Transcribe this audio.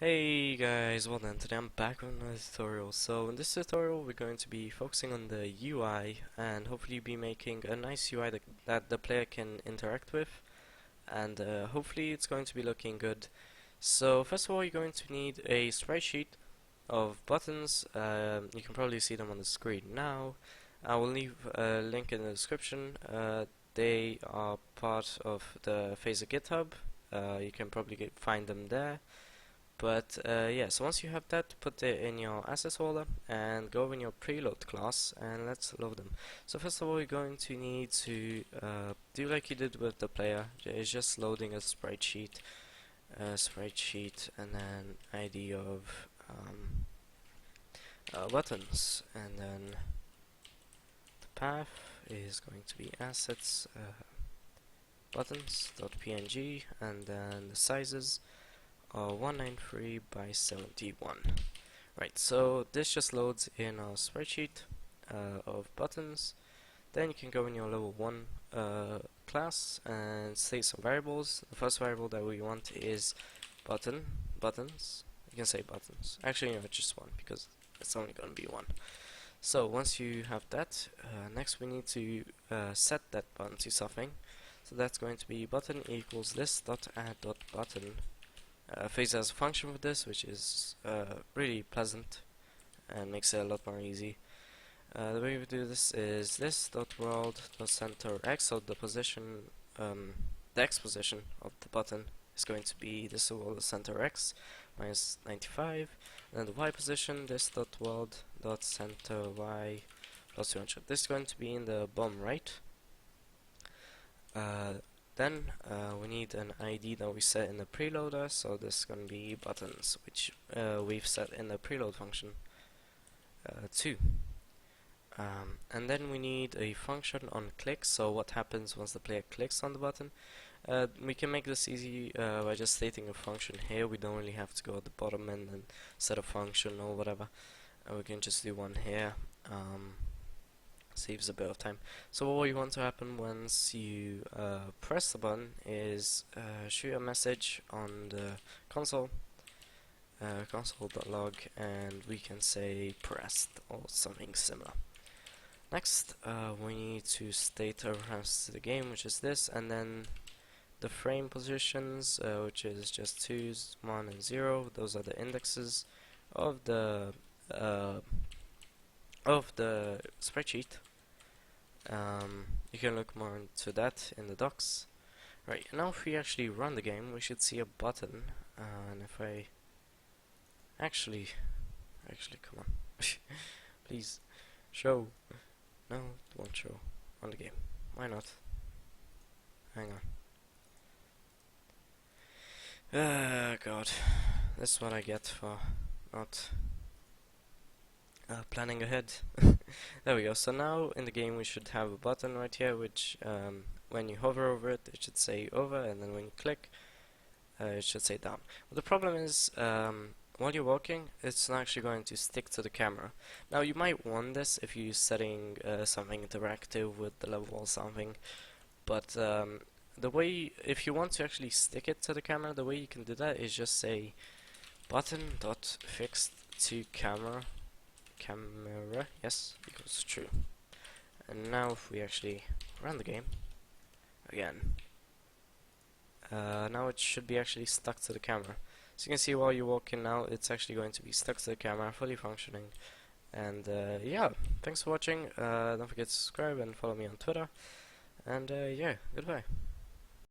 Hey guys, well then, today I'm back with another tutorial. So in this tutorial we're going to be focusing on the UI and hopefully be making a nice UI that the player can interact with, and hopefully it's going to be looking good. So first of all, you're going to need a spreadsheet of buttons. You can probably see them on the screen now. I will leave a link in the description. They are part of the Phaser GitHub. You can probably find them there. But yeah, so once you have that, put it in your assets folder and go in your preload class and let's load them. So first of all, you're going to need to do like you did with the player. It's just loading a spreadsheet, and then ID of buttons, and then the path is going to be assets buttons.png, and then the sizes 193 by 71. Right, so this just loads in our spreadsheet of buttons. Then you can go in your level 1 class and state some variables. The first variable that we want is buttons. You can say buttons. Actually, no, just one because it's only going to be one. So once you have that, next we need to set that button to something. So that's going to be button equals list.add.button. Phaser has a function for this, which is really pleasant and makes it a lot more easy. The way we do this is this.world.center x, so the position, the x position of the button is going to be this.world.center x minus 95, and then the y position, this.world.center y plus 200. This is going to be in the bottom right. Then we need an ID that we set in the preloader, so this is going to be buttons, which we've set in the preload function too. And then we need a function on click, so what happens once the player clicks on the button. We can make this easy by just stating a function here. We don't really have to go at the bottom and then set a function or whatever. We can just do one here. Saves a bit of time. So what you want to happen once you press the button is shoot a message on the console, console.log, and we can say pressed or something similar. Next, we need to state a reference to the game, which is this, and then the frame positions, which is just 2, 1, and 0. Those are the indexes of the spreadsheet. You can look more into that in the docs. Right, now if we actually run the game, we should see a button, and if I actually come on, please show. No, it won't show on the game. Why not? Hang on. God, this is what I get for not planning ahead. There we go. So now in the game we should have a button right here, which when you hover over it, it should say over, and then when you click, it should say down. But the problem is, while you're walking, it's not actually going to stick to the camera. Now you might want this if you're setting something interactive with the level or something, but the way, if you want to actually stick it to the camera, the way you can do that is just say button.fixed to camera, yes, equals true. And now if we actually run the game again, now it should be actually stuck to the camera. So you can see while you're walking now, it's actually going to be stuck to the camera, fully functioning. And yeah, thanks for watching. Don't forget to subscribe and follow me on Twitter. And yeah, goodbye.